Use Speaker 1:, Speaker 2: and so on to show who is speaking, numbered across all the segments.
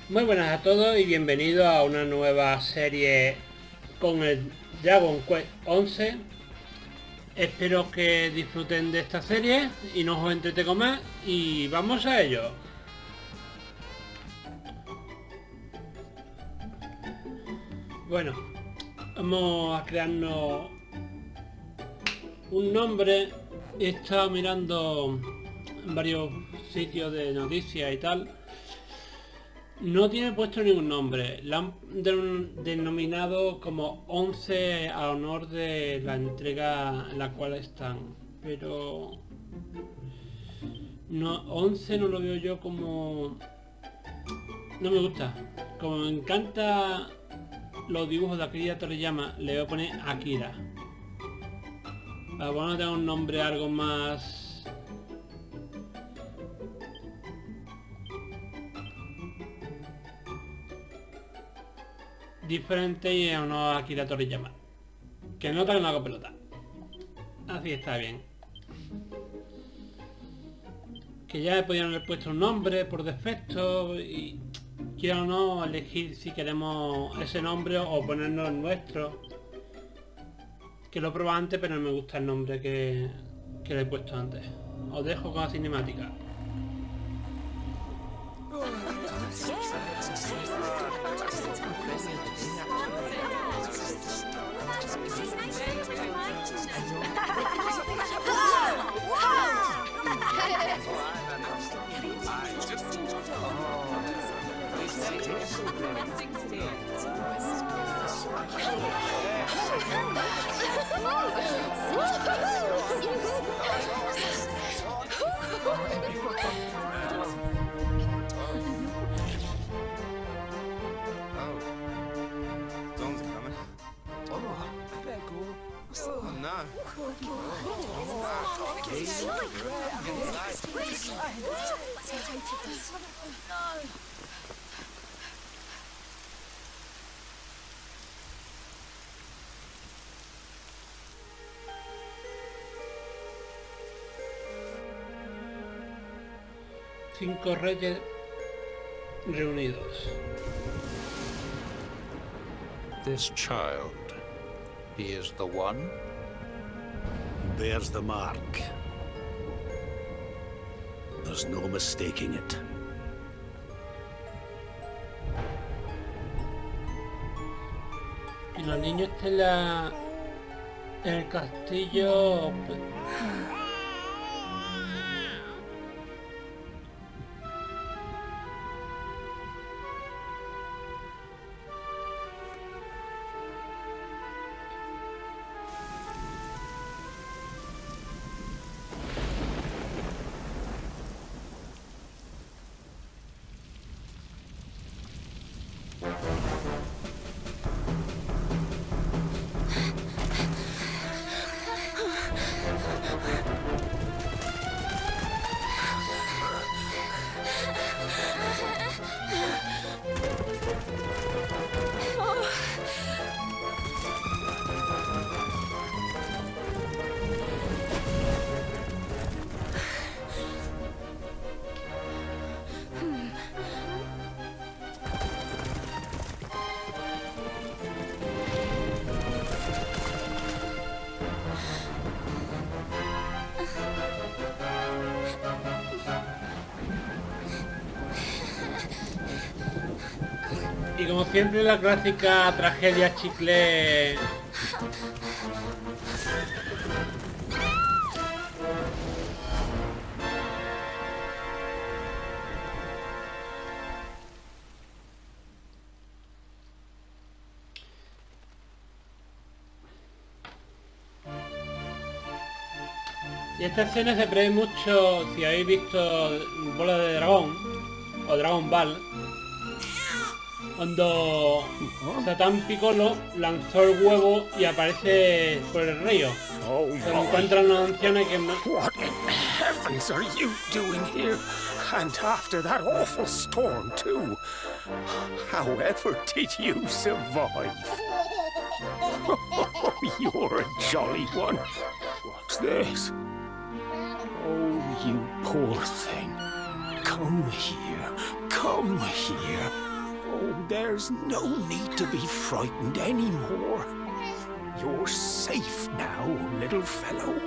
Speaker 1: Muy buenas a todos y bienvenidos a una nueva serie con el Dragon Quest 11. Espero que disfruten de esta serie y no os entretengo más y vamos a ello. Bueno, vamos a crearnos un nombre. He estado mirando en varios sitios de noticias y tal. No tiene puesto ningún nombre, la han denominado como 11 a honor de la entrega en la cual están, pero no, 11 no lo veo yo como... no me gusta. Como me encanta los dibujos de Akira Toriyama, le voy a poner Akira. Vamos a tener un nombre algo más... diferente y a uno a Akira Toriyama. Que nota que no hago pelota. Así está bien. Que ya podían haber puesto un nombre por defecto y quiero o no elegir si queremos ese nombre o ponernos el nuestro. Que lo he probado antes pero no me gusta el nombre que le he puesto antes. Os dejo con la cinemática. Cinco reyes reunidos.
Speaker 2: This child, he is the one?
Speaker 3: Bears the mark. There's no mistaking it.
Speaker 1: Y los niños están en el castillo. Y como siempre la clásica tragedia chicle. Y esta escena se prevé mucho si habéis visto Bola de Dragón o Dragon Ball. Cuando Satán Piccolo lanzó el huevo y aparece por el río. Se encuentran unos ancianos que...
Speaker 4: What in heavens are you doing here? And after that awful storm, too. However did you survive? You're a jolly one. What's this? Oh, you poor thing. Come here. Come here. Oh, there's no need to be frightened anymore. You're safe now, little fellow.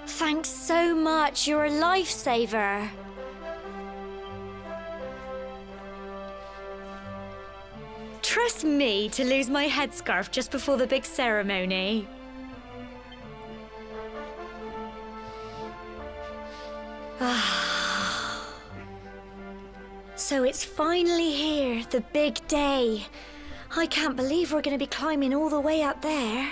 Speaker 5: Thanks so much, you're a lifesaver. Trust me to lose my headscarf just before the big ceremony. So it's finally here, the big day. I can't believe we're going to be climbing all the way up there.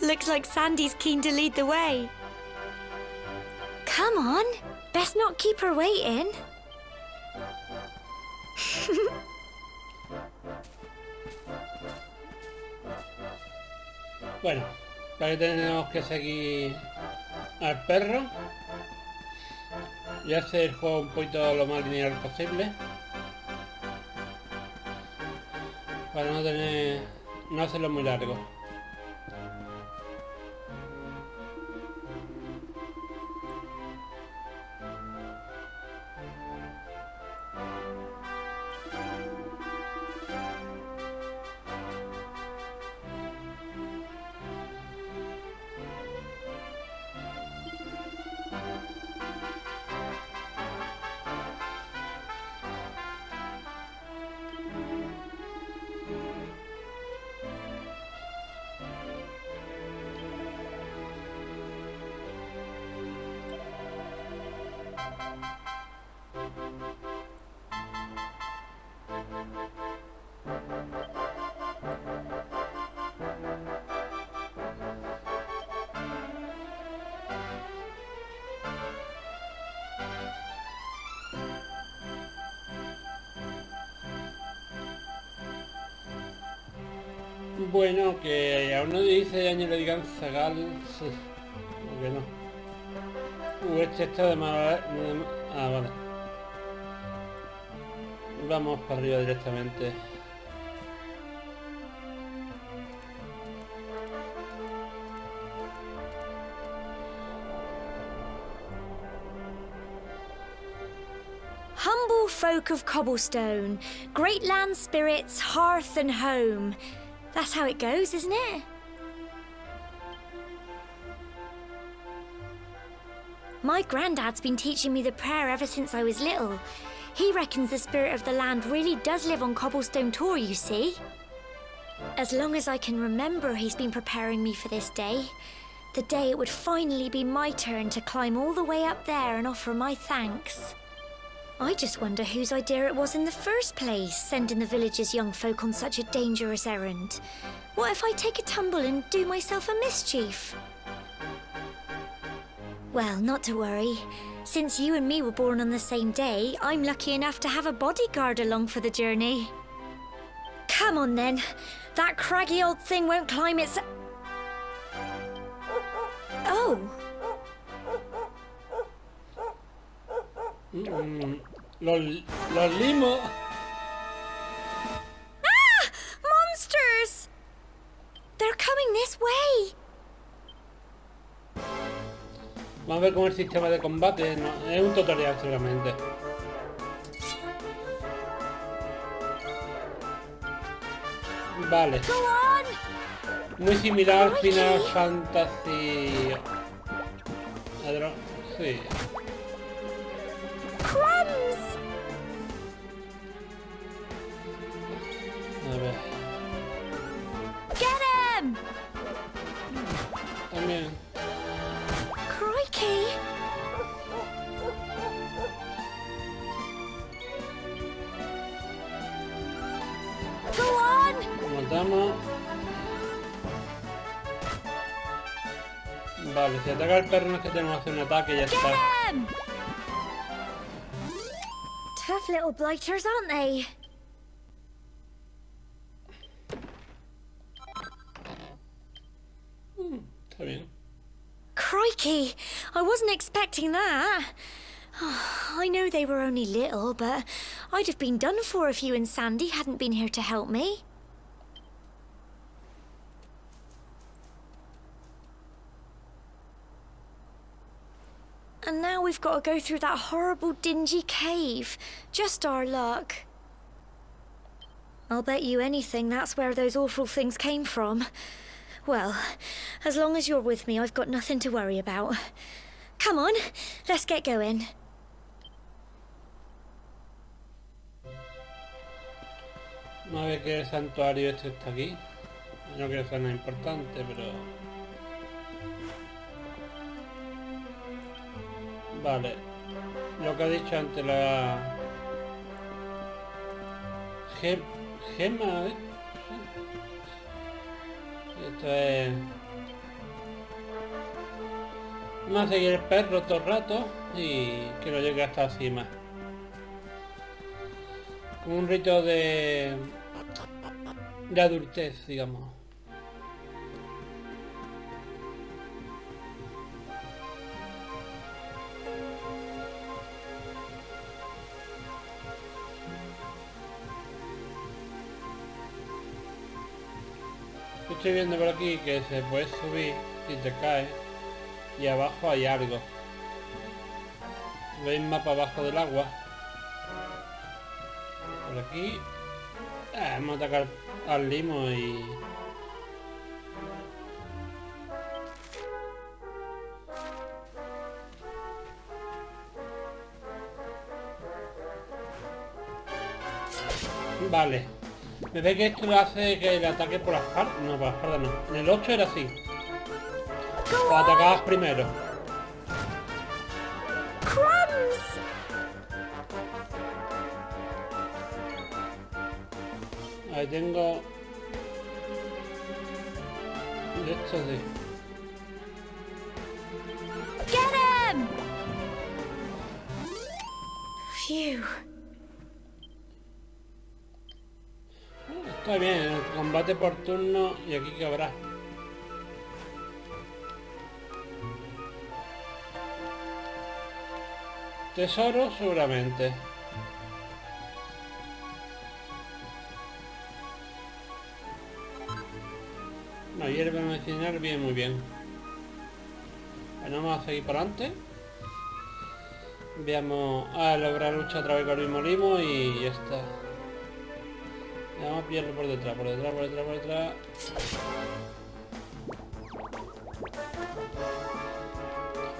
Speaker 5: Looks like Sandy's keen to lead the way. Come on, best not keep her waiting.
Speaker 1: Bueno, para que tenemos que seguir al perro y hacer el juego un poquito lo más lineal posible para no hacerlo muy largo. Bueno, que aún no dice año le digan Zagal, que no. Este está de mal. Ah, vale. Vamos para arriba directamente.
Speaker 5: Humble folk of cobblestone, great land spirits, hearth and home. That's how it goes, isn't it? My granddad's been teaching me the prayer ever since I was little. He reckons the spirit of the land really does live on Cobblestone Tor, you see. As long as I can remember, he's been preparing me for this day. The day it would finally be my turn to climb all the way up there and offer my thanks. I just wonder whose idea it was in the first place, sending the village's young folk on such a dangerous errand. What if I take a tumble and do myself a mischief? Well, not to worry. Since you and me were born on the same day, I'm lucky enough to have a bodyguard along for the journey. Come on then. That craggy old thing won't climb its... Oh!
Speaker 1: Los limos.
Speaker 5: Ah! Monsters! They're coming this way.
Speaker 1: Vamos a ver cómo es el sistema de combate. No, es un tutorial seguramente. Vale.
Speaker 5: Go on!
Speaker 1: Muy similar al
Speaker 5: Crikey.
Speaker 1: Final Fantasy. Sí.
Speaker 5: Crumbs!
Speaker 1: A ver.
Speaker 5: Get him!
Speaker 1: matamos. Vale, si ataca el perro no es que tenemos que hacer un ataque y ya está.
Speaker 5: Tough little blighters, aren't they?
Speaker 1: Está bien.
Speaker 5: Crikey! I wasn't expecting that. I know they were only little, but I'd have been done for if you and Sandy hadn't been here to help me. And now we've got to go through that horrible dingy cave. Just our luck. I'll bet you anything that's where those awful things came from. Well, as long as you're with me, I've got nothing to worry about. Come on, let's get going.
Speaker 1: Vamos a ver que el santuario este está aquí. No creo que sea nada importante, pero... Vale. Lo que ha dicho antes la... Gema, ¿eh? Esto es... Vamos a seguir el perro todo el rato y que lo llegue hasta encima. Como un rito de adultez, digamos. Estoy viendo por aquí que se puede subir y te cae y abajo hay algo. ¿Veis mapa abajo del agua? Por aquí vamos a atacar al limo y... Vale. Me ve que esto lo hace que el ataque por la espalda. No, por la espalda no. En el 8 era así. O atacabas primero. Ahí tengo... De esto sí.
Speaker 5: Get him! Phew.
Speaker 1: Está bien, el combate por turno y aquí que habrá. Tesoro seguramente. No, hierba medicinal bien, muy bien. Bueno, vamos a seguir por adelante. Veamos a lograr lucha otra vez con el mismo limo y ya está. Vamos a pillarlo por detrás, por detrás, por detrás, por detrás.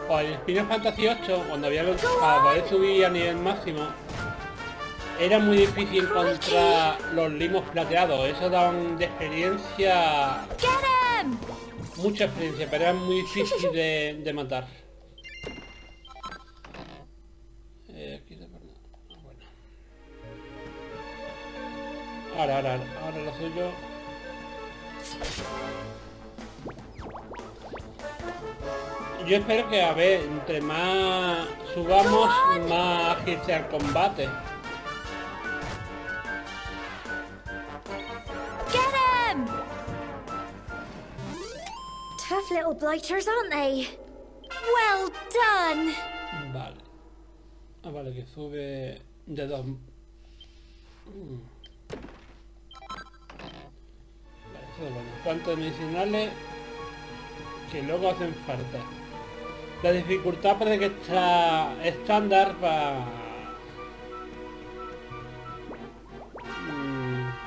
Speaker 1: Oh, en Final Fantasy 8, cuando había para poder subir a nivel máximo, era muy difícil encontrar los limos plateados. Eso daban de experiencia, mucha experiencia, pero era muy difícil de matar. Aquí de verdad. Bueno. Ahora lo suyo. Yo espero que, a ver, entre más subamos, más ágil sea el combate.
Speaker 5: Tough little blighters, aren't they? Well done.
Speaker 1: Vale. Ah, vale, que sube de 2. Vale, eso es bueno. Cuantos medicinales que luego hacen falta. La dificultad parece que está estándar para...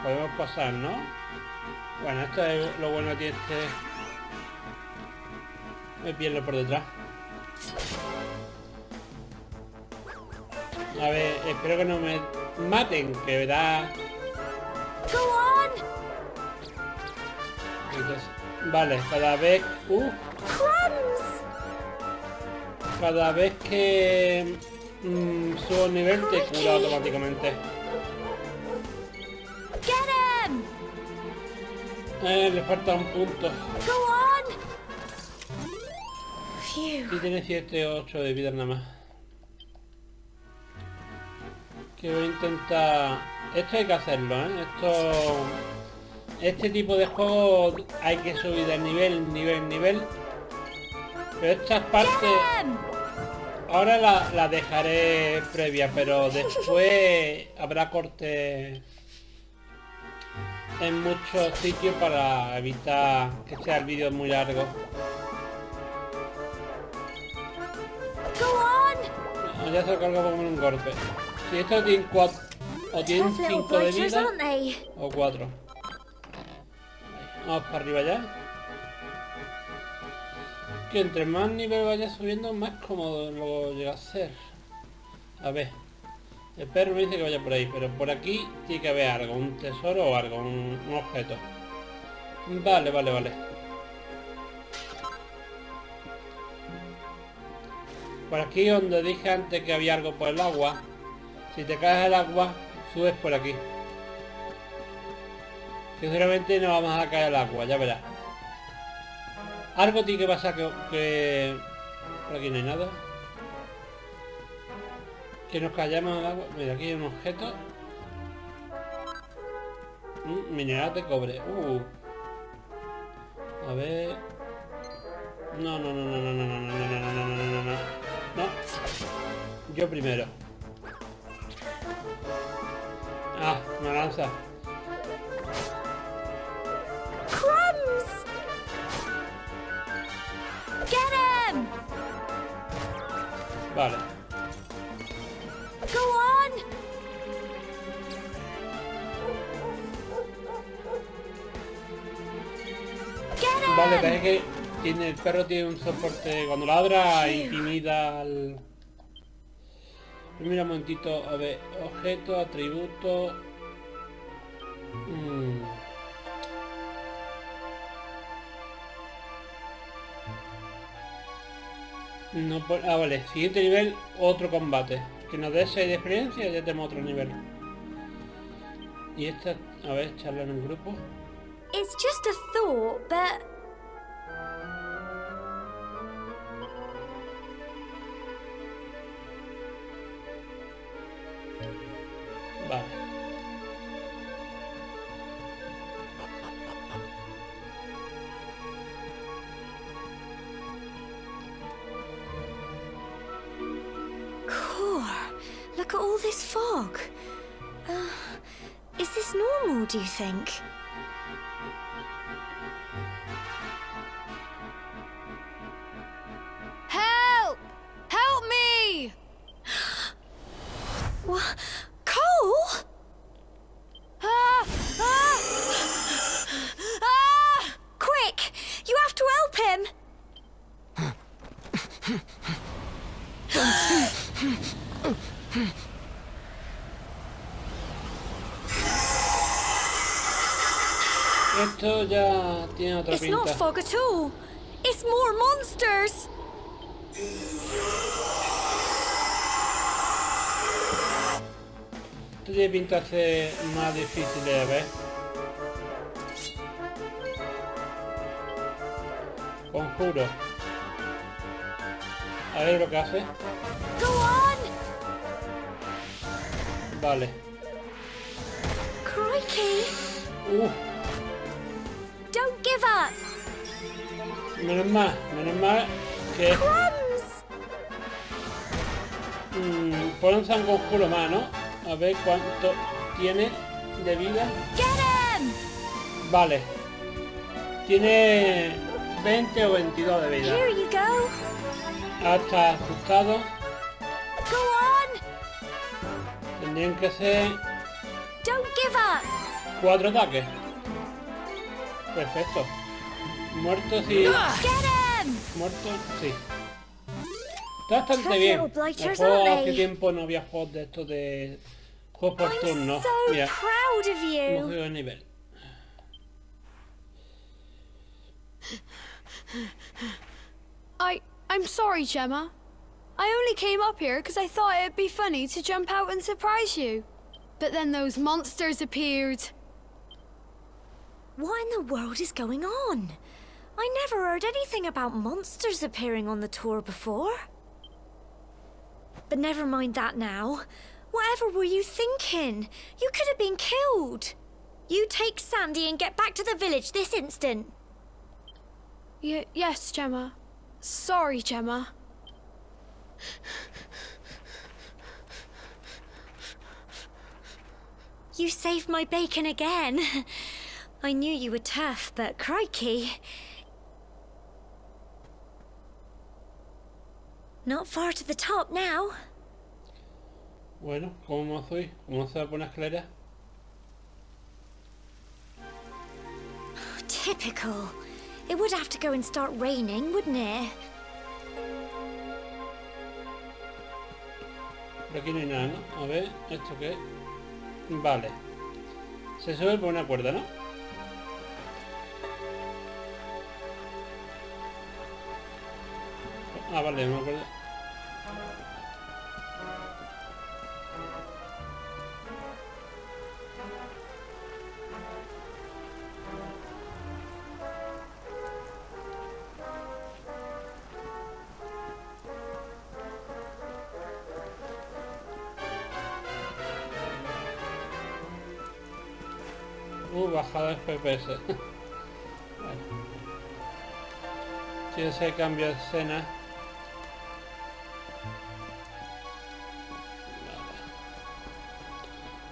Speaker 1: podemos pasar, ¿no? Bueno, esto es lo bueno que tiene este... Me pierdo por detrás. A ver, espero que no me maten, que verá... Entonces, vale, cada vez... Cada vez que subo nivel te cura automáticamente. Le falta un punto.
Speaker 5: Go on! Phew.
Speaker 1: Y tiene 7 o 8 de vida nada más. Que voy a intentar... Esto hay que hacerlo, ¿eh? Este tipo de juego hay que subir de nivel. Pero estas partes... Ahora la dejaré previa, pero después habrá corte en muchos sitios para evitar que sea el vídeo muy largo. Ya se lo cargo con un golpe. Si esto tiene 4 o tiene 5 de vida o 4. Vamos para arriba ya. Que entre más nivel vaya subiendo, más cómodo lo llega a ser. A ver. El perro me dice que vaya por ahí, pero por aquí tiene que haber algo, un tesoro o algo, un objeto. Vale. Por aquí donde dije antes que había algo por el agua. Si te caes al agua, subes por aquí. Que seguramente no vamos a caer al agua, ya verás. Algo tiene que pasar que... Por aquí no hay nada. Que nos callamos al agua. Mira, aquí hay un objeto. Mineral de cobre. A ver... No. Yo primero. Ah, una lanza.
Speaker 5: Crumbs! Get him!
Speaker 1: Vale.
Speaker 5: Go on! Get him!
Speaker 1: Vale, parece que el perro tiene un soporte. Cuando ladra, intimida al... Mira un momentito, a ver, objeto, atributo. No, vale, siguiente nivel, otro combate. Que nos dé 6 de experiencia y ya tenemos otro nivel. Y esta, a ver, charla en un grupo.
Speaker 5: It's just a thought, but...
Speaker 1: Vale.
Speaker 5: Cool. Look at all this fog. Is this normal, do you think?
Speaker 6: Help! Help me!
Speaker 5: What? Cole? Quick! You have to help him!
Speaker 1: Esto ya tiene otra
Speaker 5: It's not
Speaker 1: pinta.
Speaker 5: fog at all. It's more monsters.
Speaker 1: Esto tiene pinta de ser más difícil de ver. Conjuro. A ver lo que hace.
Speaker 5: Go on!
Speaker 1: Vale.
Speaker 5: Crikey! Don't give up!
Speaker 1: Menos mal que...
Speaker 5: Crumbs!
Speaker 1: Ponense un conjuro más, ¿no? A ver cuánto tiene de vida.
Speaker 5: Get him!
Speaker 1: Vale. Tiene 20 o 22 de vida.
Speaker 5: Here you go.
Speaker 1: Está asustado.
Speaker 5: Go on!
Speaker 1: Tendrían que ser
Speaker 5: Don't give up!
Speaker 1: 4 ataques. Perfecto. Muerto sí.
Speaker 5: Get him!
Speaker 1: Muerto sí. Está bastante
Speaker 5: Tough
Speaker 1: bien.
Speaker 5: little blighters,
Speaker 1: El juego
Speaker 5: aren't
Speaker 1: hace
Speaker 5: they?
Speaker 1: tiempo no había juegos de estos de juegos por
Speaker 5: I'm
Speaker 1: turno.
Speaker 5: so
Speaker 1: Mira,
Speaker 5: proud of
Speaker 1: un
Speaker 5: you.
Speaker 1: juego de nivel.
Speaker 6: I'm sorry, Gemma. I only came up here because I thought it'd be funny to jump out and surprise you. But then those monsters appeared.
Speaker 5: What in the world is going on? I never heard anything about monsters appearing on the tour before. But never mind that now. Whatever were you thinking? You could have been killed. You take Sandy and get back to the village this instant.
Speaker 6: Yes, Gemma. Sorry, Gemma.
Speaker 5: You saved my bacon again. I knew you were tough, but crikey. Not far to the top now.
Speaker 1: Bueno, ¿cómo vamos hoy? ¿Cómo se va por una escalera?
Speaker 5: Typical. It would have to go and start raining, wouldn't it?
Speaker 1: Por aquí no hay nada, ¿no? A ver, ¿esto qué es? Vale. Se sube por una cuerda, ¿no? Ah, vale, una cuerda. Bajada de FPS. Vale. Si ese cambio de escena. Vale.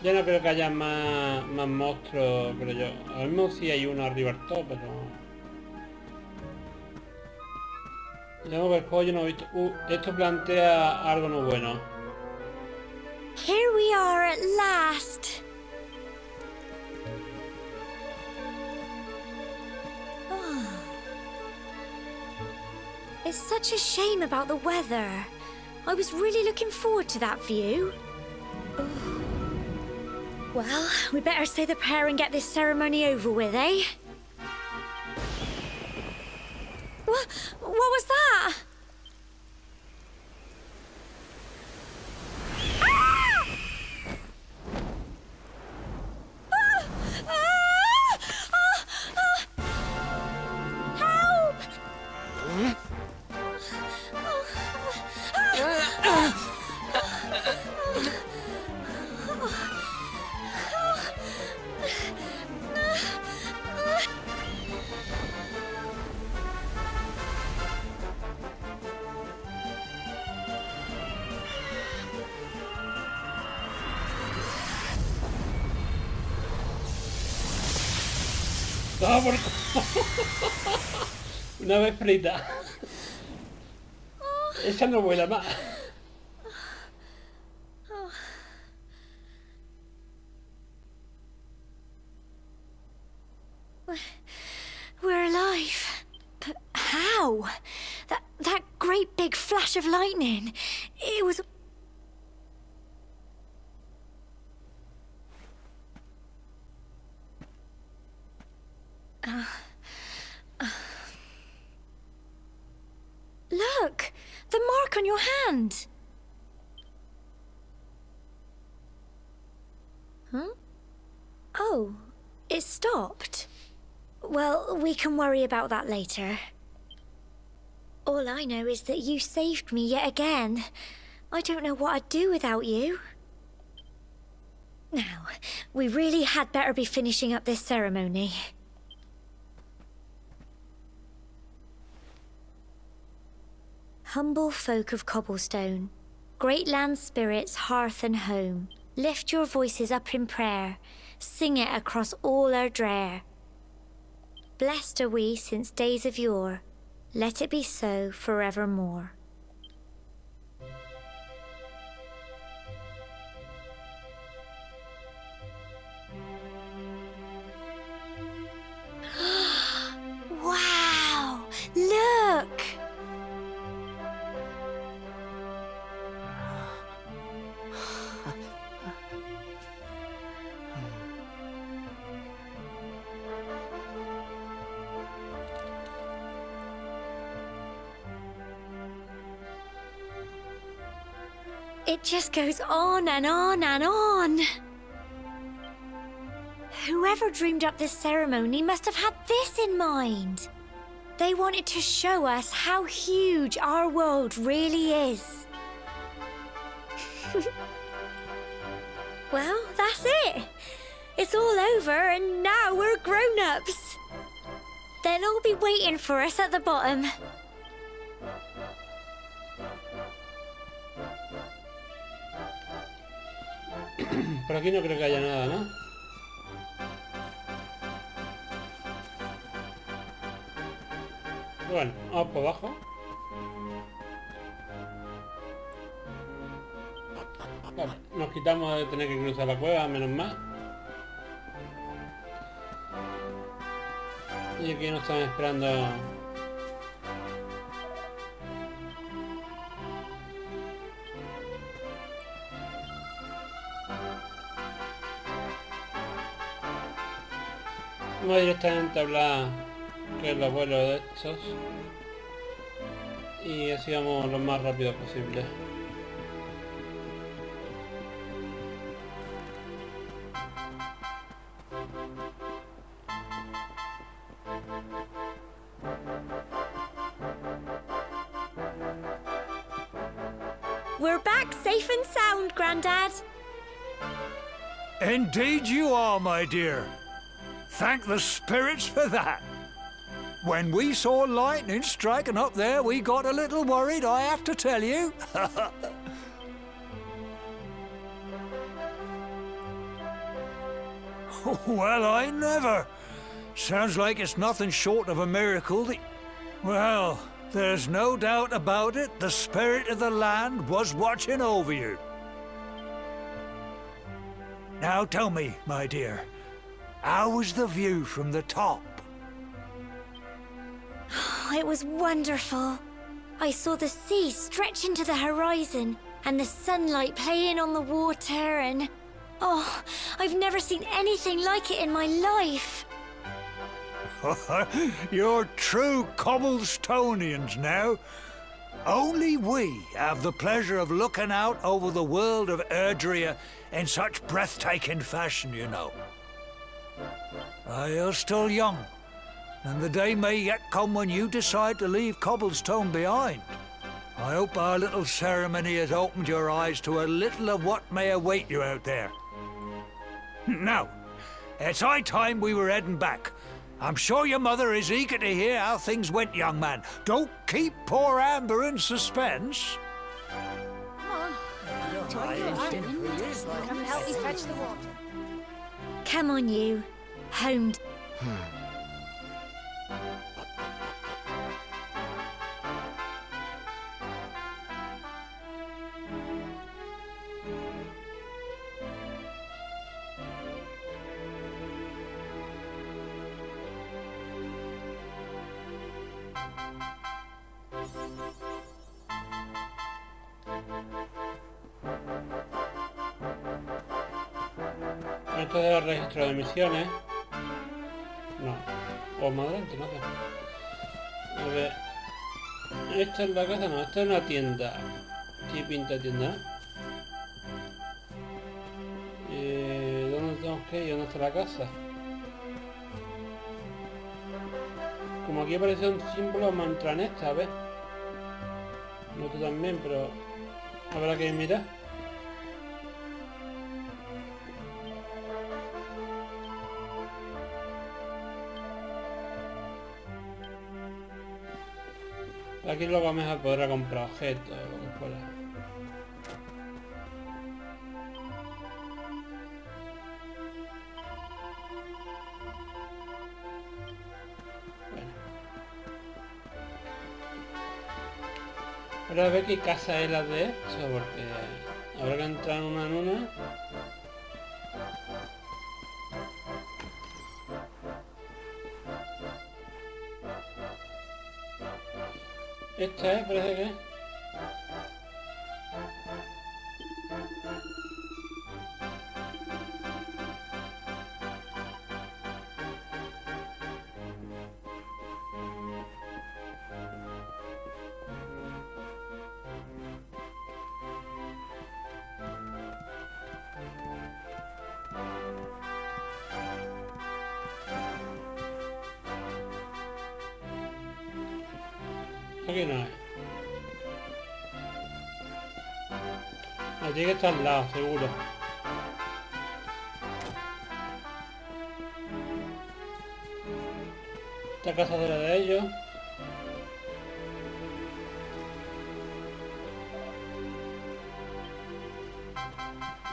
Speaker 1: Ya no creo que haya más monstruos, pero yo. Al menos sí hay uno arriba del todo, pero. Tengo que el juego yo no he visto. Esto plantea algo no bueno.
Speaker 5: Here we are at last. It's such a shame about the weather. I was really looking forward to that view. Well, we better say the prayer and get this ceremony over with, eh? What was that?
Speaker 1: ¡No, por... Una vez frita. Esa no vuela más.
Speaker 5: We're alive. But how? That great big flash of lightning. It was... Look! The mark on your hand! Huh? Oh, it stopped. Well, we can worry about that later. All I know is that you saved me yet again. I don't know what I'd do without you. Now, we really had better be finishing up this ceremony. Humble folk of cobblestone, great land spirits, hearth and home, lift your voices up in prayer, sing it across all our drear. Blessed are we since days of yore, let it be so forevermore. Wow! Look! It just goes on and on and on. Whoever dreamed up this ceremony must have had this in mind. They wanted to show us how huge our world really is. Well, that's it. It's all over and now we're grown-ups. They'll all be waiting for us at the bottom.
Speaker 1: Por aquí no creo que haya nada, ¿no? Bueno, vamos por abajo. Vale, nos quitamos de tener que cruzar la cueva, menos mal. Y aquí nos están esperando. Vamos directamente a hablar que es el abuelo de estos. Y así vamos lo más rápido posible.
Speaker 5: We're back safe and sound, Grandad.
Speaker 7: Indeed you are, my dear. Thank the spirits for that. When we saw lightning striking up there, we got a little worried, I have to tell you. Well, I never. Sounds like it's nothing short of a miracle that... Well, there's no doubt about it, the spirit of the land was watching over you. Now tell me, my dear, how was the view from the top?
Speaker 5: It was wonderful. I saw the sea stretch into the horizon and the sunlight playing on the water and... Oh, I've never seen anything like it in my life.
Speaker 7: You're true Cobblestonians now. Only we have the pleasure of looking out over the world of Erdrea in such breathtaking fashion, you know. You're still young, and the day may yet come when you decide to leave Cobblestone behind. I hope our little ceremony has opened your eyes to a little of what may await you out there. Now, it's high time we were heading back. I'm sure your mother is eager to hear how things went, young man. Don't keep poor Amber in suspense.
Speaker 5: Come on, you. Home.
Speaker 1: Esto es el registro de misiones. No. O más adelante, no sé. A ver. Esta es la casa, no. Esta es una tienda. Sí, pinta tienda, ¿no? ¿Dónde tenemos que ir? ¿Dónde está la casa? Como aquí aparece un símbolo, vamos a entrar en esta, a ver. No tú también, pero... habrá que mirar. Aquí luego mejor podrá comprar objetos o lo que fuera. Bueno. Ahora a ver qué casa es la de esto, porque habrá que entrar una en una. Esta es, parece que... aquí no es. No, tiene que estar al lado, seguro. Esta casa será de ellos.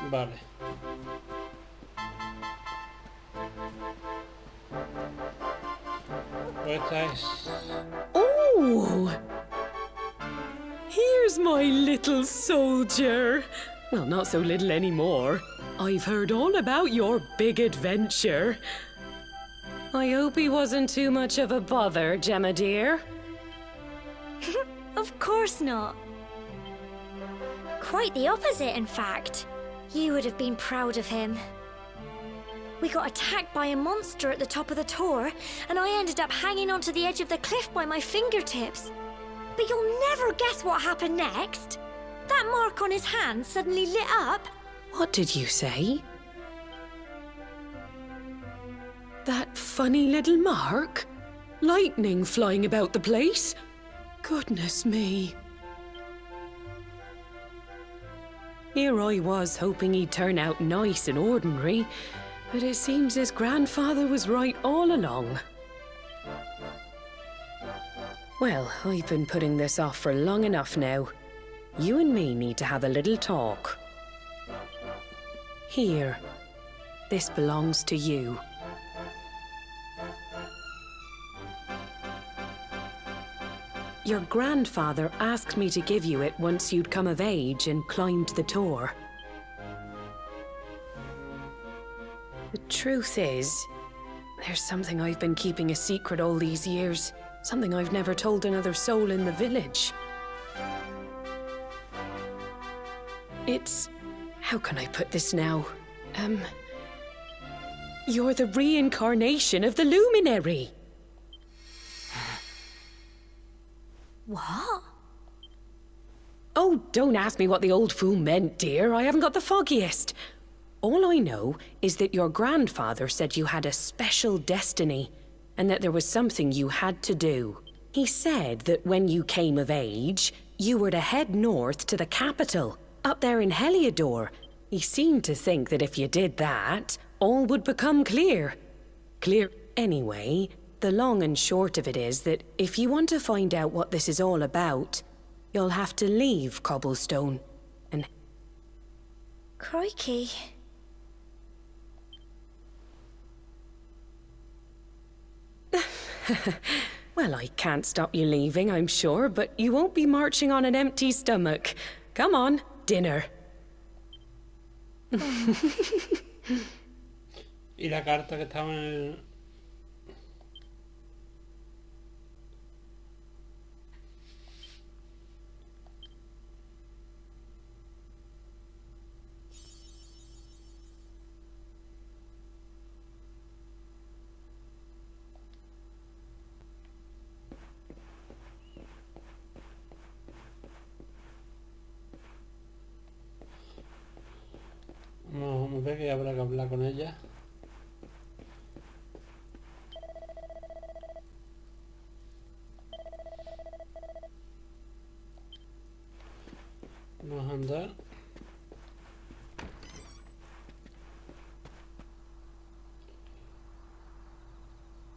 Speaker 1: Vale. Pues esta es...
Speaker 8: Oh! Here's my little soldier. Well, not so little anymore. I've heard all about your big adventure. I hope he wasn't too much of a bother, Gemma dear.
Speaker 5: Of course not. Quite the opposite, in fact. You would have been proud of him. We got attacked by a monster at the top of the tower, and I ended up hanging onto the edge of the cliff by my fingertips. But you'll never guess what happened next. That mark on his hand suddenly lit up.
Speaker 8: What did you say? That funny little mark? Lightning flying about the place? Goodness me. Here I was hoping he'd turn out nice and ordinary, but it seems his grandfather was right all along. Well, I've been putting this off for long enough now. You and me need to have a little talk. Here. This belongs to you. Your grandfather asked me to give you it once you'd come of age and climbed the tower. The truth is, there's something I've been keeping a secret all these years. Something I've never told another soul in the village. It's... how can I put this now? You're the reincarnation of the luminary.
Speaker 5: What?
Speaker 8: Oh, don't ask me what the old fool meant, dear. I haven't got the foggiest. All I know is that your grandfather said you had a special destiny, and that there was something you had to do. He said that when you came of age, you were to head north to the capital, up there in Heliodor. He seemed to think that if you did that, all would become clear. Clear anyway. The long and short of it is that if you want to find out what this is all about, you'll have to leave Cobblestone and...
Speaker 5: Crikey.
Speaker 8: Well, I can't stop you leaving, I'm sure, but you won't be marching on an empty stomach. Come on, dinner.
Speaker 1: Y la carta que estaba en el... Vamos a ver que habrá que hablar con ella. Vamos a andar.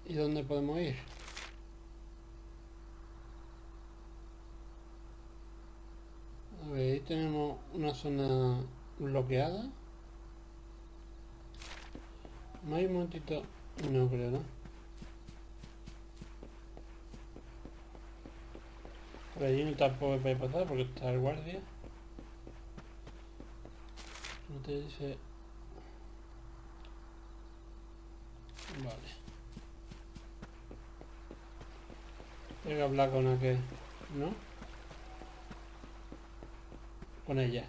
Speaker 1: ¿Y dónde podemos ir? A ver, ahí tenemos una zona bloqueada. No hay un momentito, no creo, ¿no? Por allí no tampoco puede pasar porque está el guardia. No te dice... Vale. Tengo que hablar con aquel, ¿no? Con ella.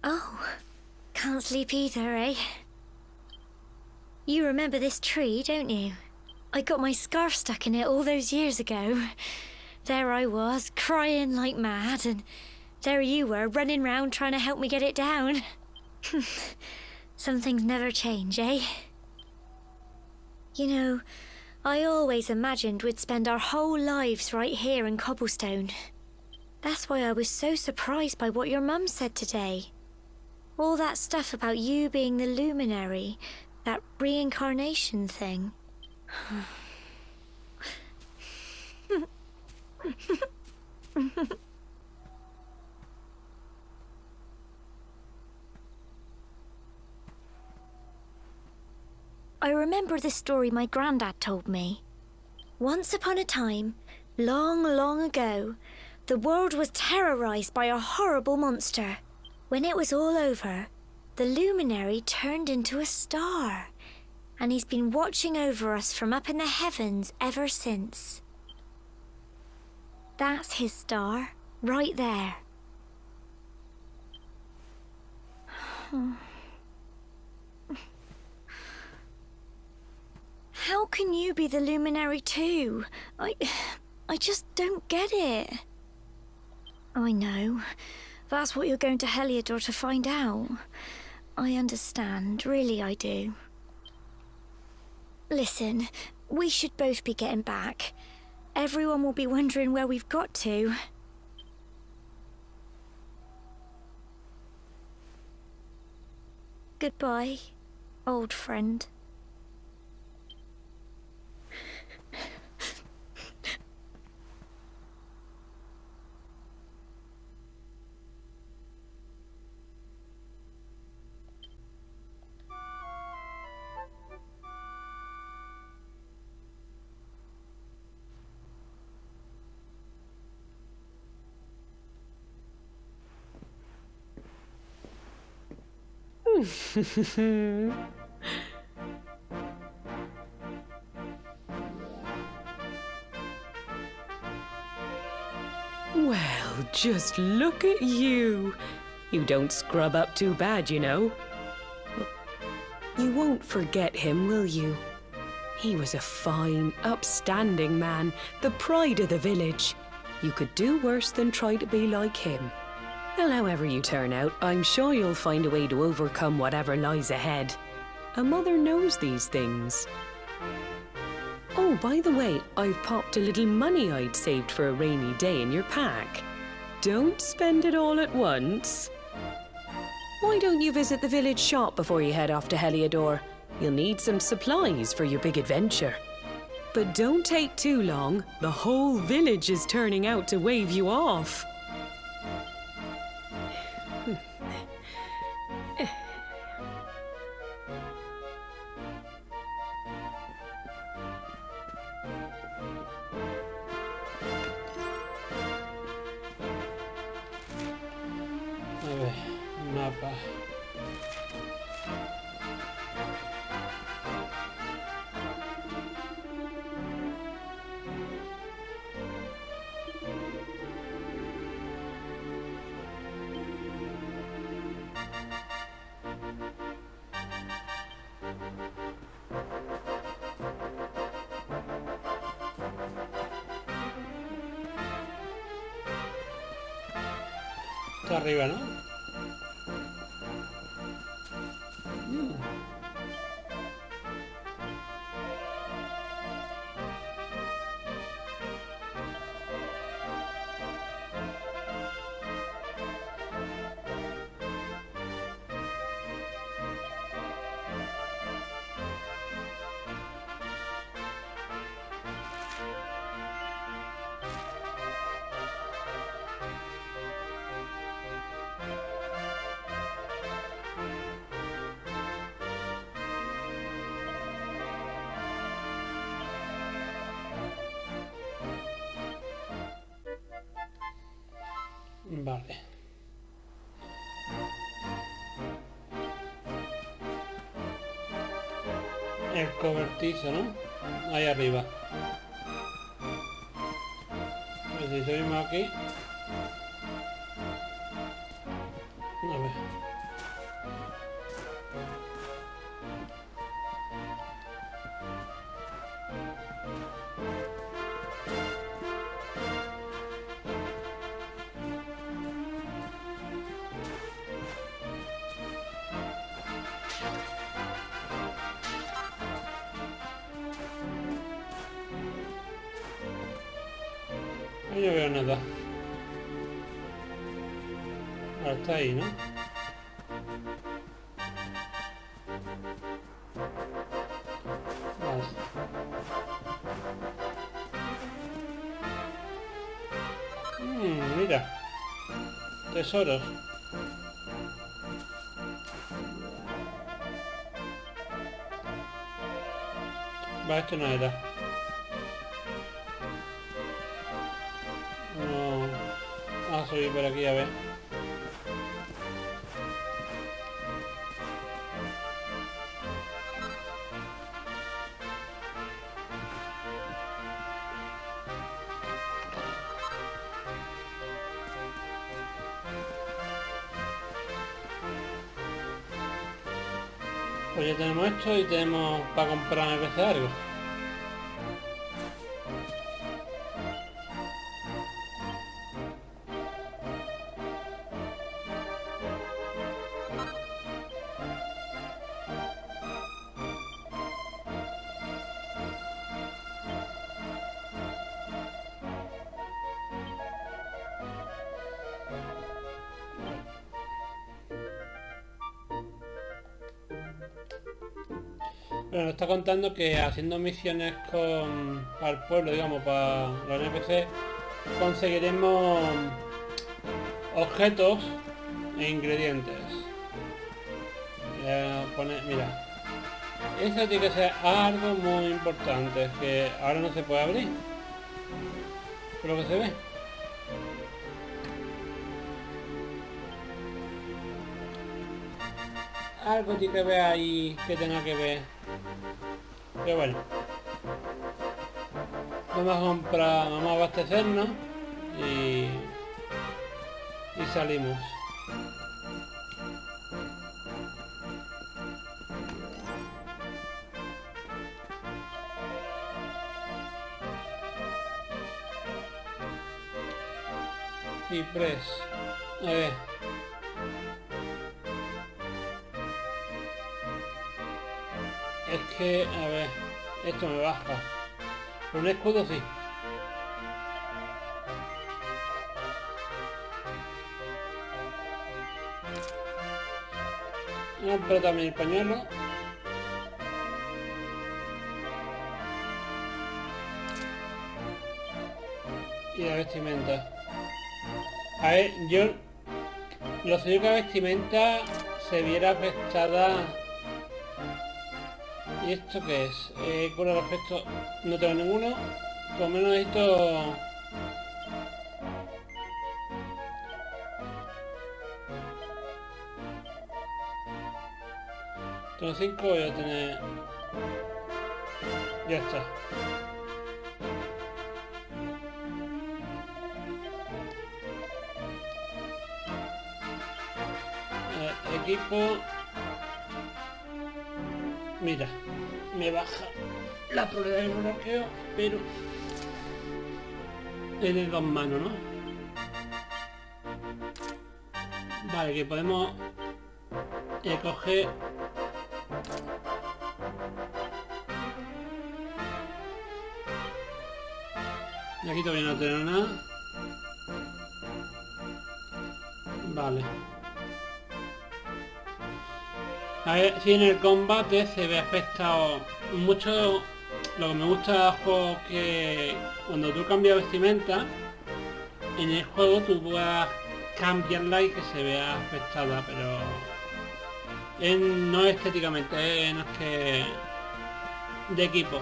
Speaker 5: Oh, can't sleep either, eh? You remember this tree, don't you? I got my scarf stuck in it all those years ago. There I was, crying like mad, and there you were, running round trying to help me get it down. Some things never change, eh? You know, I always imagined we'd spend our whole lives right here in Cobblestone. That's why I was so surprised by what your mum said today. All that stuff about you being the luminary, that reincarnation thing. I remember the story my granddad told me. Once upon a time, long, long ago, the world was terrorized by a horrible monster. When it was all over, the luminary turned into a star, and he's been watching over us from up in the heavens ever since. That's his star, right there. How can you be the luminary too? I just don't get it. I know. That's what you're going to Heliodor to find out. I understand, really I do. Listen, we should both be getting back. Everyone will be wondering where we've got to. Goodbye, old friend.
Speaker 8: Well, just look at you. You don't scrub up too bad, you know. You won't forget him, will you? He was a fine, upstanding man, the pride of the village. You could do worse than try to be like him. Well, however you turn out, I'm sure you'll find a way to overcome whatever lies ahead. A mother knows these things. Oh, by the way, I've popped a little money I'd saved for a rainy day in your pack. Don't spend it all at once. Why don't you visit the village shop before you head off to Heliodor? You'll need some supplies for your big adventure. But don't take too long. The whole village is turning out to wave you off.
Speaker 1: A ver, mapa. Está arriba, ¿no? Vale. El cobertizo, ¿no? Ahí arriba. A ver si subimos aquí. A ver. Y no veo nada. Ahora está ahí, ¿no? Vale. Mira. Tesoros. Va, esto no era. No. Vamos a subir por aquí a ver. Pues ya tenemos esto y tenemos para comprar a veces algo. Bueno, nos está contando que haciendo misiones para el pueblo, digamos, para los NPC, conseguiremos objetos e ingredientes. Mira, eso tiene que ser algo muy importante, que ahora no se puede abrir, por lo que se ve. Algo tiene que ver ahí que tenga que ver. Pero bueno, vamos a comprar, vamos a abastecernos y salimos. Ciprés, a ver. Es que, a ver, esto me baja. Pero un escudo sí. No, pero también el pañuelo. Y la vestimenta. A ver, yo... Lo sé que la vestimenta se viera afectada... ¿Y esto qué es? Con el aspecto no tengo ninguno. Por lo menos necesito... Tengo 5, voy a tener... Ya está. Equipo... Mira, me baja la probabilidad del bloqueo, pero es de 2 manos, ¿no? Vale, que podemos coger... Y aquí todavía no tengo nada. Vale. A ver si en el combate se ve afectado mucho. Lo que me gusta de los juegos que cuando tú cambias vestimenta en el juego tú puedas cambiarla y que se vea afectada, pero no estéticamente, no es que de equipo.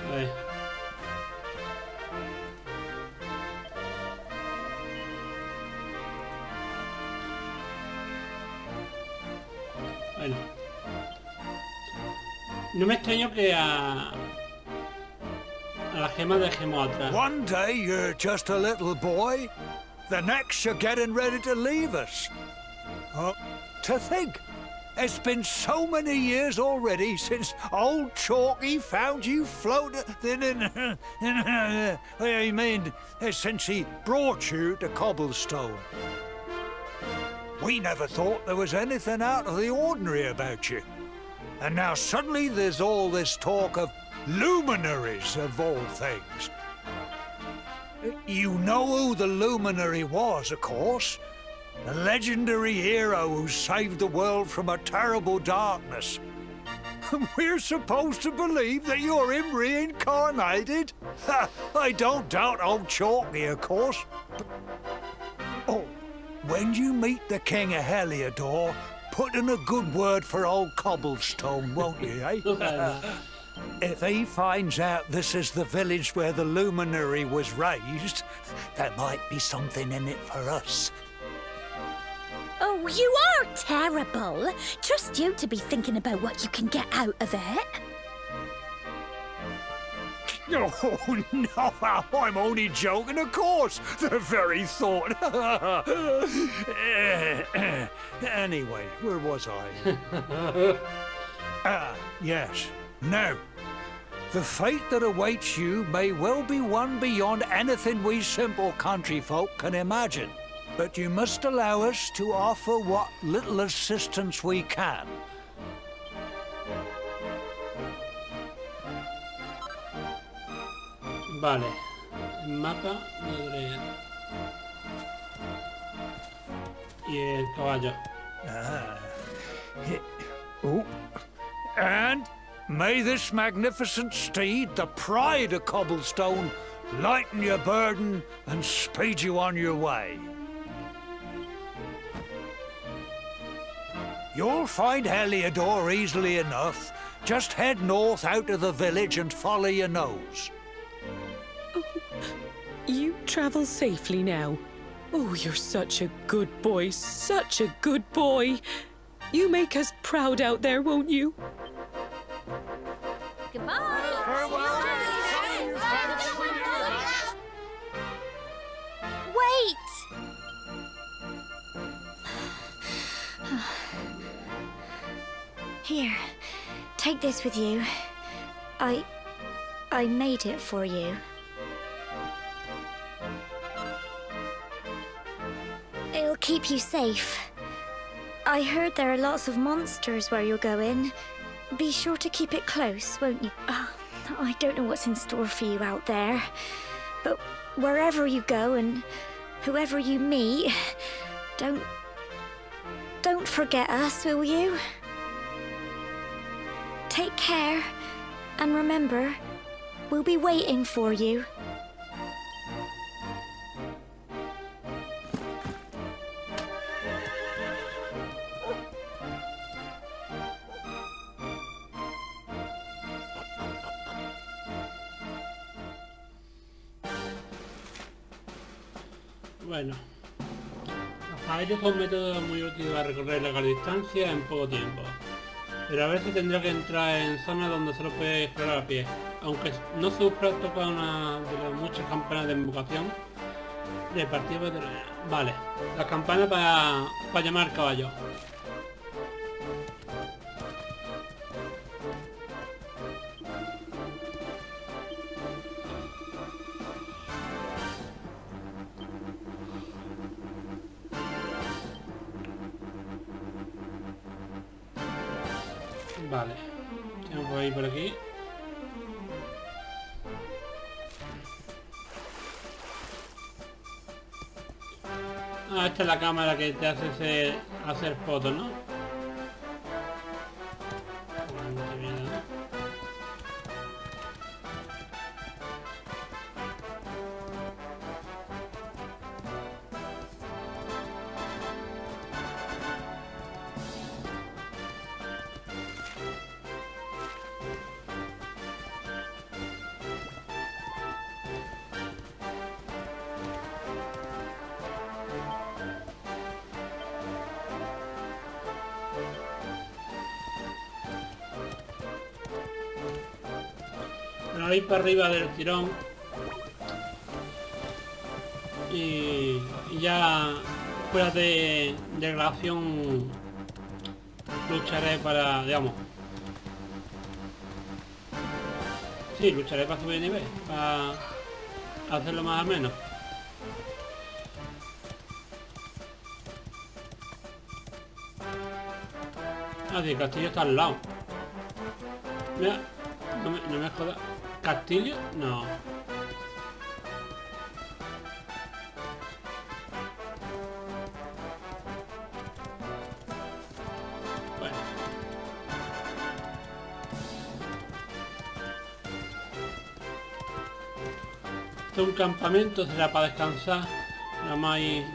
Speaker 1: A ver. Bueno. No me extraño que a la gema dejemos atrás.
Speaker 7: One day you're just a little boy, the next you're getting ready to leave us. Oh, to think, it's been so many years already since old Chalky found you floating I mean, since he brought you to Cobblestone. We never thought there was anything out of the ordinary about you. And now suddenly there's all this talk of Luminaries, of all things. You know who the luminary was, of course. A legendary hero who saved the world from a terrible darkness. We're supposed to believe that you're him reincarnated? I don't doubt old Chalky, of course. But... oh, when you meet the King of Heliodor, put in a good word for old Cobblestone, won't you, eh? If he finds out this is the village where the luminary was raised, there might be something in it for us.
Speaker 5: Oh, you are terrible. Trust you to be thinking about what you can get out of it.
Speaker 7: Oh, no, I'm only joking, of course. The very thought. Anyway, where was I? Yes. Now, the fate that awaits you may well be one beyond anything we simple country folk can imagine. But you must allow us to offer what little assistance we can.
Speaker 1: Vale. El mapa de y el caballo.
Speaker 7: And may this magnificent steed, the pride of Cobblestone, lighten your burden and speed you on your way. You'll find Heliodor easily enough. Just head north out of the village and follow your nose.
Speaker 8: Oh, you travel safely now. Oh, you're such a good boy, such a good boy. You make us proud out there, won't you?
Speaker 5: Goodbye. Wait! Here, take this with you. I made it for you. It'll keep you safe. I heard there are lots of monsters where you're going. Be sure to keep it close, won't you? I don't know what's in store for you out there. But wherever you go and whoever you meet, don't forget us, will you? Take care, and remember, we'll be waiting for you.
Speaker 1: Bueno, los caballos son un método muy útil para recorrer largas distancias en poco tiempo. Pero a veces tendrá que entrar en zonas donde solo puede explorar a pie, aunque no sufra tocar una de las muchas campanas de invocación repartidas de... Vale, las campanas para llamar al caballo. Vale, tengo que ir por aquí. Esta es la cámara que te hace hacer fotos, ¿no? Ahí para arriba del tirón y ya fuera de grabación lucharé para, digamos, sí, lucharé para subir de nivel, para hacerlo más o menos. Ah, sí, el castillo está al lado. Mira, No me jodas. ¿Castillo? No. Bueno. Esto es un campamento, será para descansar. Nada más hay...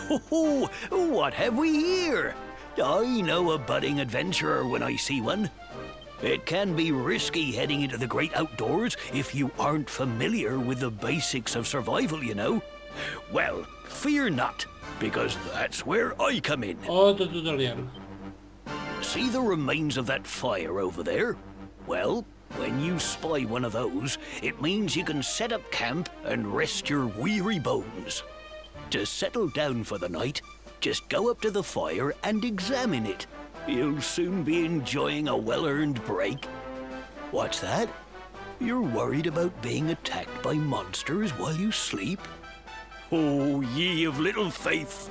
Speaker 3: Ho, ho! What have we here? I know a budding adventurer when I see one. It can be risky heading into the great outdoors if you aren't familiar with the basics of survival, you know. Well, fear not, because that's where I come in.
Speaker 1: Otro tutorial.
Speaker 3: See the remains of that fire over there? Well, when you spy one of those, it means you can set up camp and rest your weary bones. To settle down for the night, just go up to the fire and examine it. You'll soon be enjoying a well-earned break. What's that? You're worried about being attacked by monsters while you sleep? Oh, ye of little faith!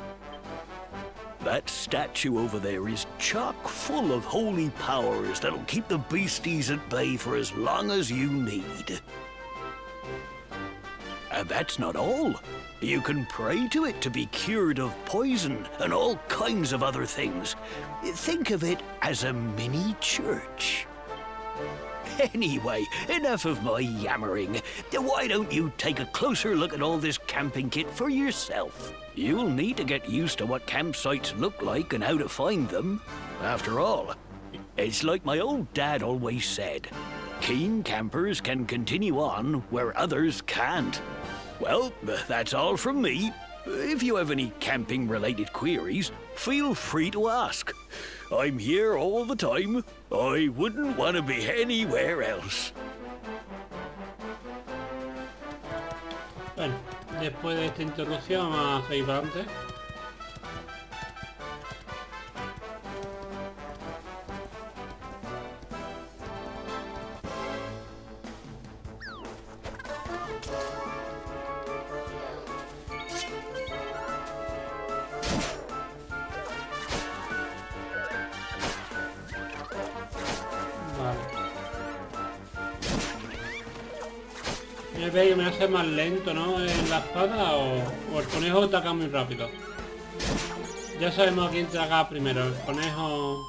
Speaker 3: That statue over there is chock full of holy powers that'll keep the beasties at bay for as long as you need. And that's not all. You can pray to it to be cured of poison and all kinds of other things. Think of it as a mini church. Anyway, enough of my yammering. Why don't you take a closer look at all this camping kit for yourself? You'll need to get used to what campsites look like and how to find them. After all, it's like my old dad always said, keen campers can continue on where others can't. Well, that's all from me. If you have any camping-related queries, feel free to ask. I'm here all the time. I wouldn't want to be anywhere else.
Speaker 1: Bueno, después de esta introducción vamos a seguir para adelante. Me ve que me hace más lento, ¿no? En la espada o el conejo ataca muy rápido. Ya sabemos a quién traga primero, el conejo.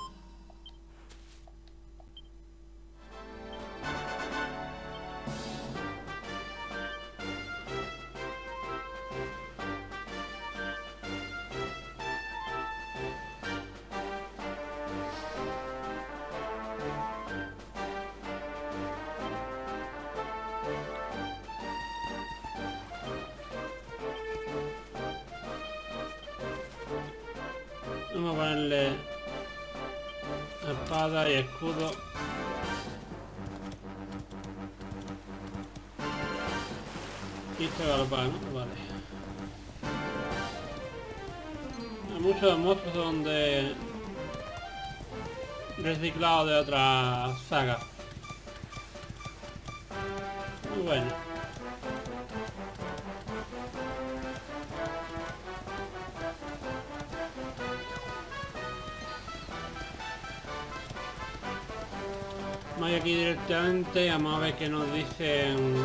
Speaker 1: Vamos a ponerle espada y escudo. Y este galopar, ¿no? Vale. Hay muchos monstruos donde reciclados de otra saga. Muy bueno. Vamos aquí directamente, vamos a ver qué nos dicen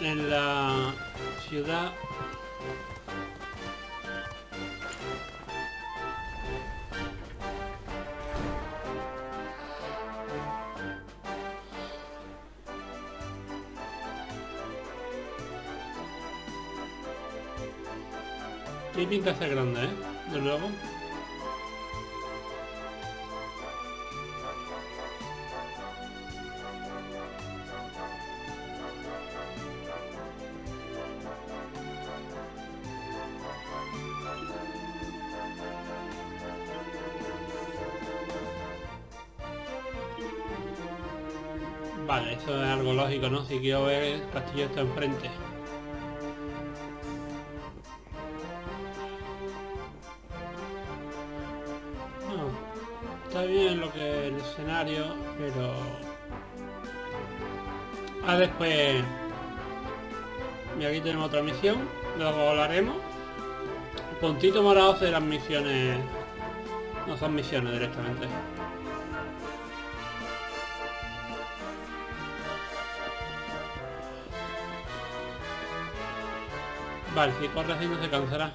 Speaker 1: en la ciudad. Y pinta ser grande, de luego. Vale, eso es algo lógico, ¿no? Si quiero ver el castillo está enfrente. No, está bien lo que el escenario, pero... después... Y aquí tenemos otra misión, luego hablaremos. puntito morado de las misiones. No son misiones directamente. Vale, si corre así no se cansará.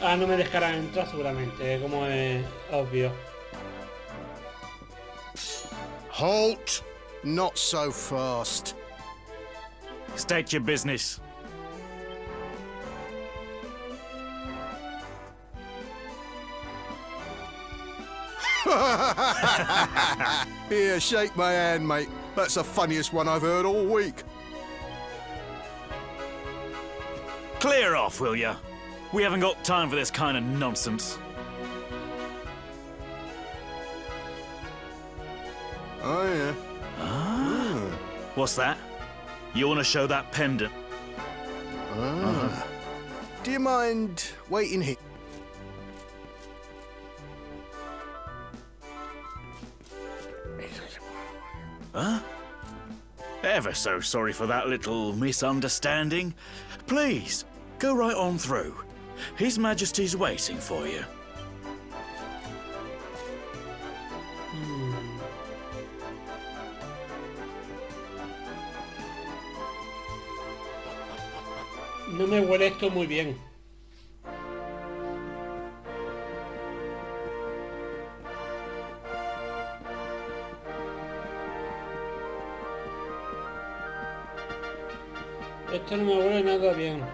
Speaker 1: Ah, no me dejarán entrar seguramente, como es obvio.
Speaker 9: Halt! Not so fast.
Speaker 10: State your business.
Speaker 9: Here, shake my hand, mate. That's the funniest one I've heard all week.
Speaker 10: Clear off, will ya? We haven't got time for this kind of nonsense.
Speaker 9: Oh, yeah.
Speaker 10: What's that? You want to show that pendant?
Speaker 9: Do you mind waiting here?
Speaker 10: Huh? Ever so sorry for that little misunderstanding. Please, go right on through. His Majesty's waiting for you.
Speaker 1: No me huele esto muy bien. Esto no me huele nada bien.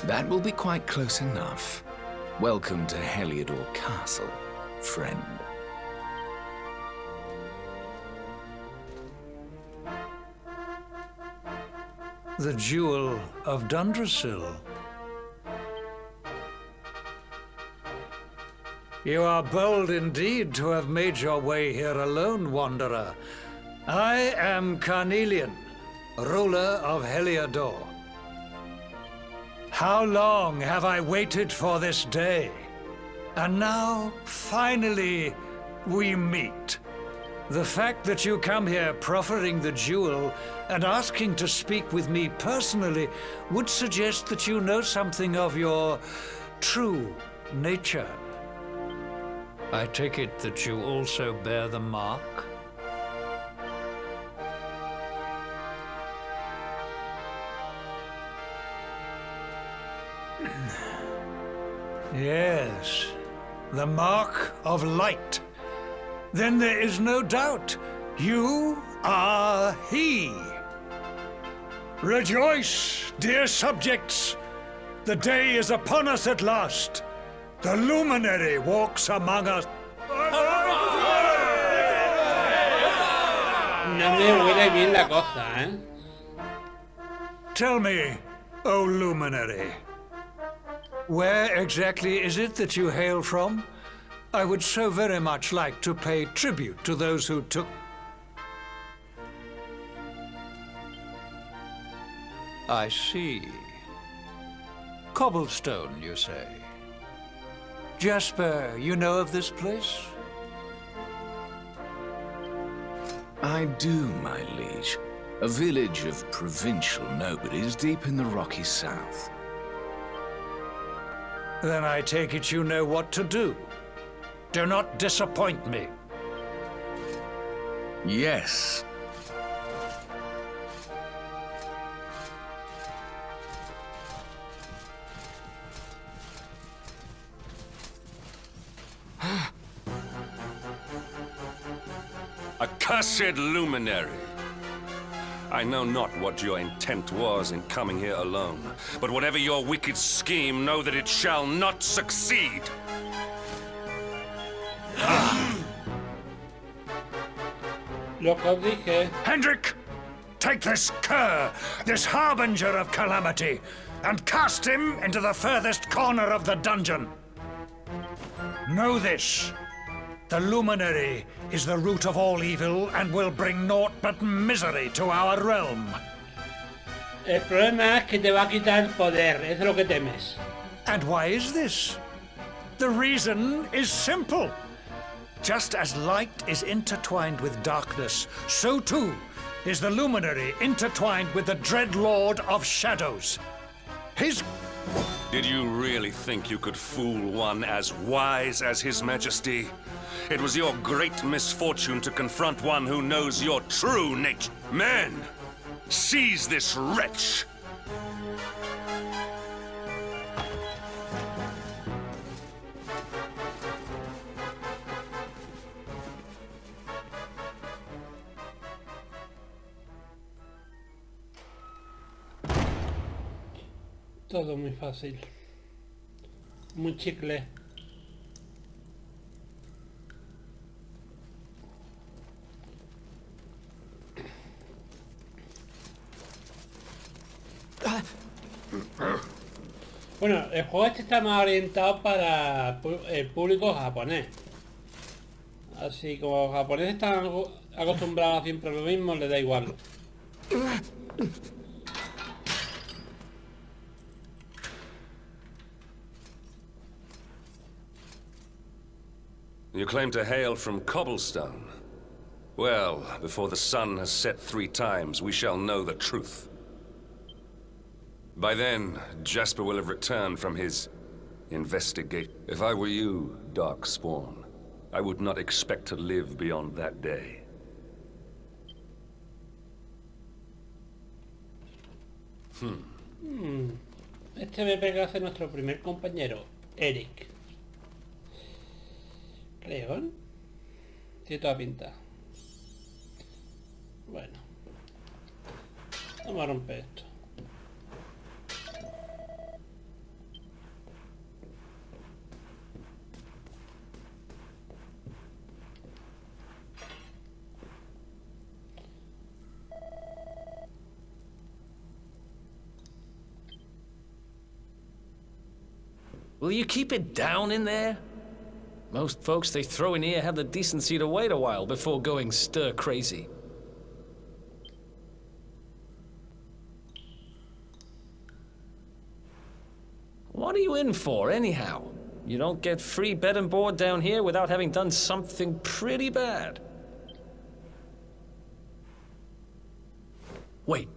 Speaker 11: That will be quite close enough. Welcome to Heliodor Castle, friend.
Speaker 7: The Jewel of Dundrasil. You are bold indeed to have made your way here alone, Wanderer. I am Carnelian, ruler of Heliodor. How long have I waited for this day? And now, finally, we meet. The fact that you come here proffering the jewel and asking to speak with me personally would suggest that you know something of your true nature. I take it that you also bear the mark? Yes, the mark of light. Then there is no doubt. You are he. Rejoice, dear subjects. The day is upon us at last. The luminary walks among us.
Speaker 1: No me huele bien la cosa, ¿eh?
Speaker 7: Tell me, O luminary, where exactly is it that you hail from? I would so very much like to pay tribute to those who took... I see. Cobblestone, you say? Jasper, you know of this place?
Speaker 11: I do, my liege. A village of provincial nobodies deep in the rocky south.
Speaker 7: Then I take it you know what to do. Do not disappoint me.
Speaker 11: Yes.
Speaker 12: Accursed luminary! I know not what your intent was in coming here alone, but whatever your wicked scheme, know that it shall not succeed!
Speaker 1: Lo que os dije.
Speaker 7: Hendrik! take this cur, this harbinger of calamity, and cast him into the furthest corner of the dungeon. Know this. The luminary is the root of all evil and will bring naught but misery to our realm.
Speaker 1: El problema es que te va a quitar el poder, eso es lo que temes.
Speaker 7: And why is this? The reason is simple. Just as light is intertwined with darkness, so too is the luminary intertwined with the dread lord of shadows.
Speaker 12: Did you really think you could fool one as wise as His Majesty? It was your great misfortune to confront one who knows your true nature. Men, seize this wretch!
Speaker 1: Todo muy fácil. Muy chicle. Bueno, el juego este está más orientado para el público japonés. Así como los japoneses están acostumbrados a siempre a lo mismo, les da igual.
Speaker 12: You claim to hail from Cobblestone. Well, before the sun has set 3 times, we shall know the truth. By then, Jasper will have returned from his investigation. If I were you, Darkspawn, I would not expect to live beyond that day.
Speaker 1: Este me pega a ser nuestro primer compañero, Eric. Creo, ¿eh? Tiene toda pinta. Bueno. Vamos a romper esto.
Speaker 13: Will you keep it down in there? Most folks they throw in here have the decency to wait a while before going stir crazy. What are you in for, anyhow? You don't get free bed and board down here without having done something pretty bad. Wait,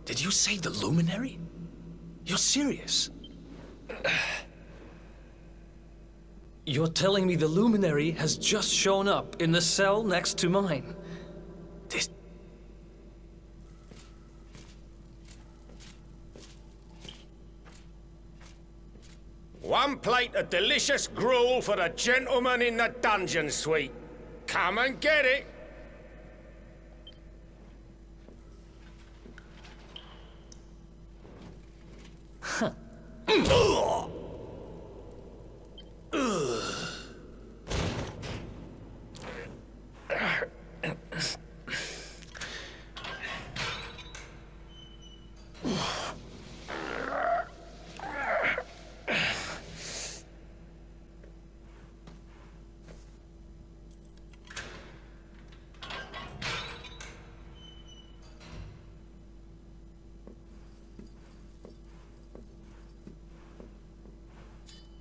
Speaker 13: did you say the luminary? You're serious? You're telling me the luminary has just shown up in the cell next to mine? This...
Speaker 4: One plate of delicious gruel for the gentleman in the dungeon suite. Come and get it.
Speaker 13: Huh.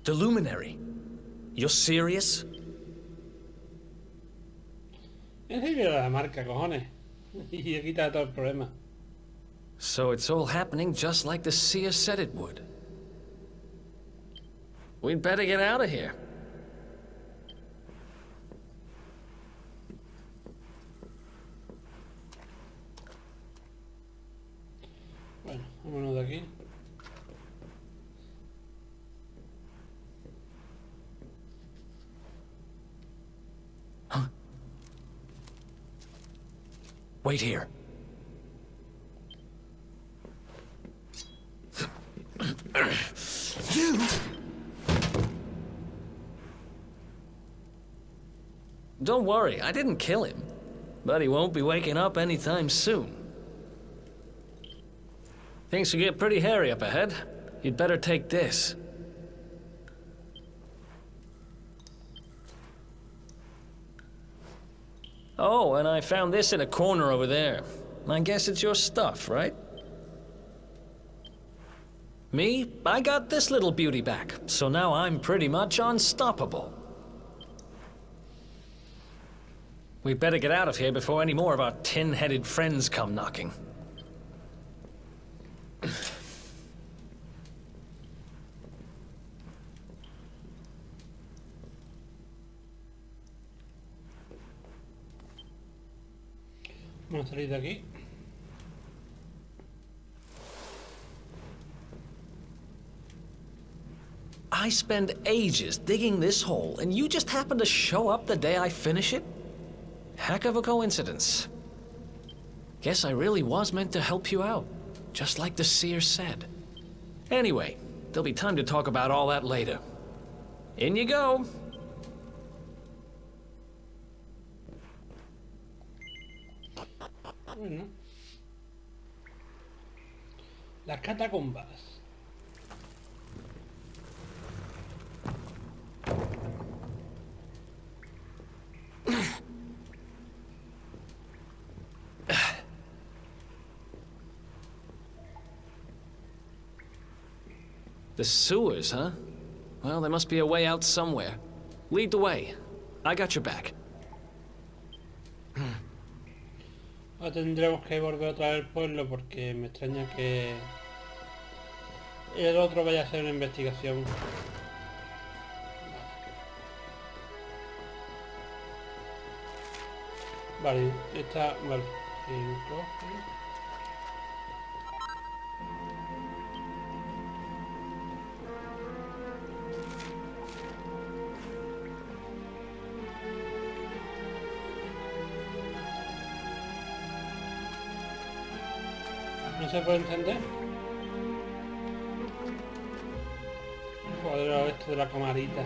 Speaker 13: The luminary. You're serious?
Speaker 1: En serio la marca, cojones. Y se quita todo el problema.
Speaker 13: So it's all happening just like the seer said it would. We'd better get out of here.
Speaker 1: Bueno, vámonos de aquí.
Speaker 13: Huh? Wait here. You! Don't worry, I didn't kill him. But he won't be waking up anytime soon. Things could get pretty hairy up ahead. You'd better take this. Oh, and I found this in a corner over there. I guess it's your stuff, right? Me? I got this little beauty back, so now I'm pretty much unstoppable. We'd better get out of here before any more of our tin-headed friends come knocking.
Speaker 1: Vamos a salir de aquí.
Speaker 13: I spend ages digging this hole, and you just happen to show up the day I finish it? Heck of a coincidence. Guess I really was meant to help you out, just like the seer said. Anyway, there'll be time to talk about all that later. In you go.
Speaker 1: Bueno. Las catacumbas.
Speaker 13: The sewers, huh? Well, there must be a way out somewhere. Lead the way. I got your back.
Speaker 1: Ahora tendremos que volver otra vez al pueblo porque me extraña que el otro vaya a hacer una investigación. Vale, esta... Vale. 5. ¿No se puede encender? Joder, esto de la camarita.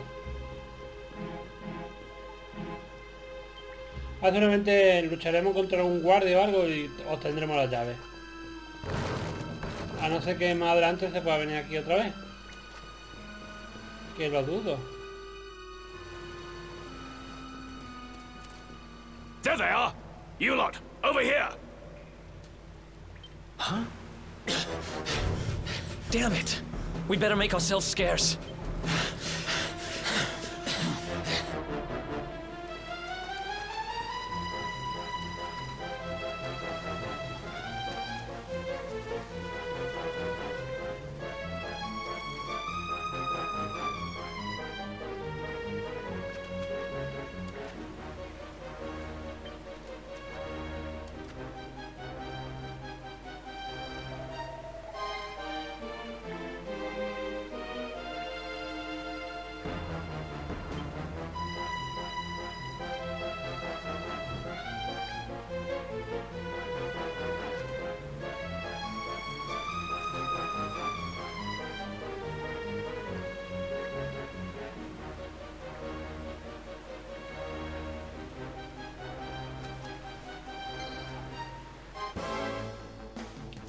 Speaker 1: Seguramente lucharemos contra un guardia o algo y obtendremos la llave. A no ser que más adelante se pueda venir aquí otra vez. Que lo dudo.
Speaker 10: There they are! You lot, over here!
Speaker 13: Huh? Damn it! We'd better make ourselves scarce.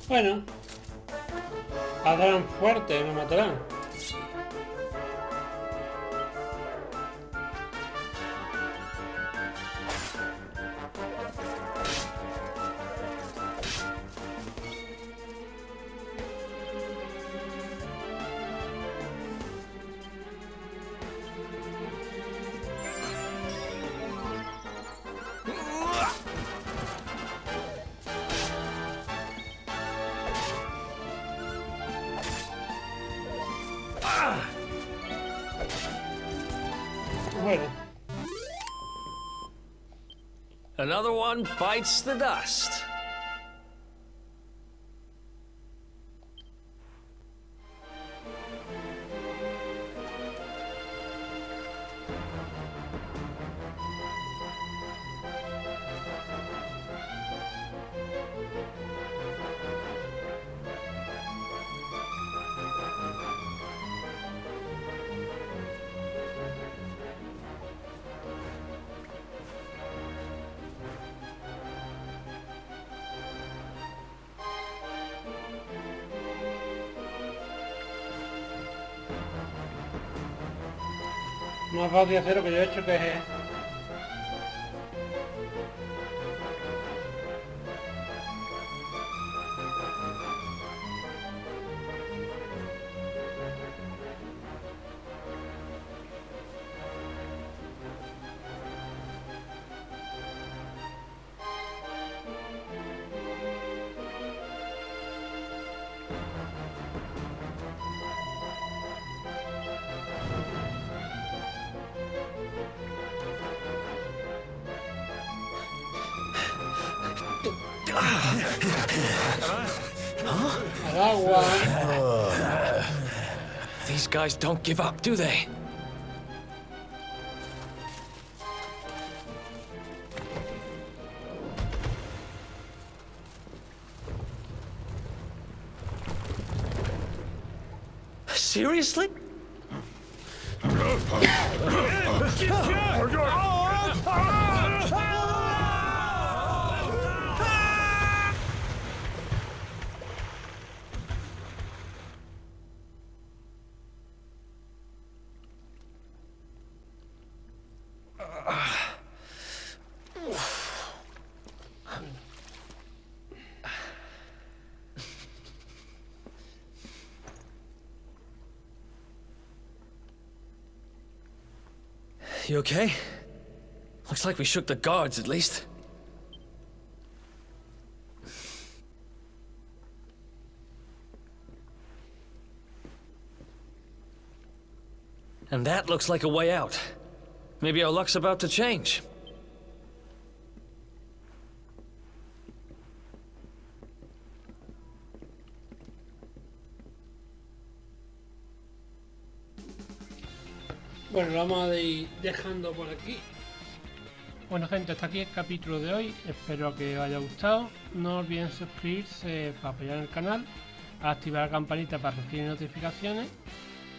Speaker 1: Bueno, hazlan fuerte, me matarán. Bueno.
Speaker 13: Another one bites the dust.
Speaker 1: Más fácil hacer lo que yo he hecho, que es... Al agua.
Speaker 13: These guys don't give up, do they? Seriously? You okay? Looks like we shook the guards, at least. And that looks like a way out. Maybe our luck's about to change.
Speaker 1: Bueno, lo vamos a ir dejando por aquí. Bueno, gente, hasta aquí el capítulo de hoy. Espero que os haya gustado. No olviden suscribirse para apoyar el canal, activar la campanita para recibir notificaciones.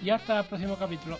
Speaker 1: Y hasta el próximo capítulo.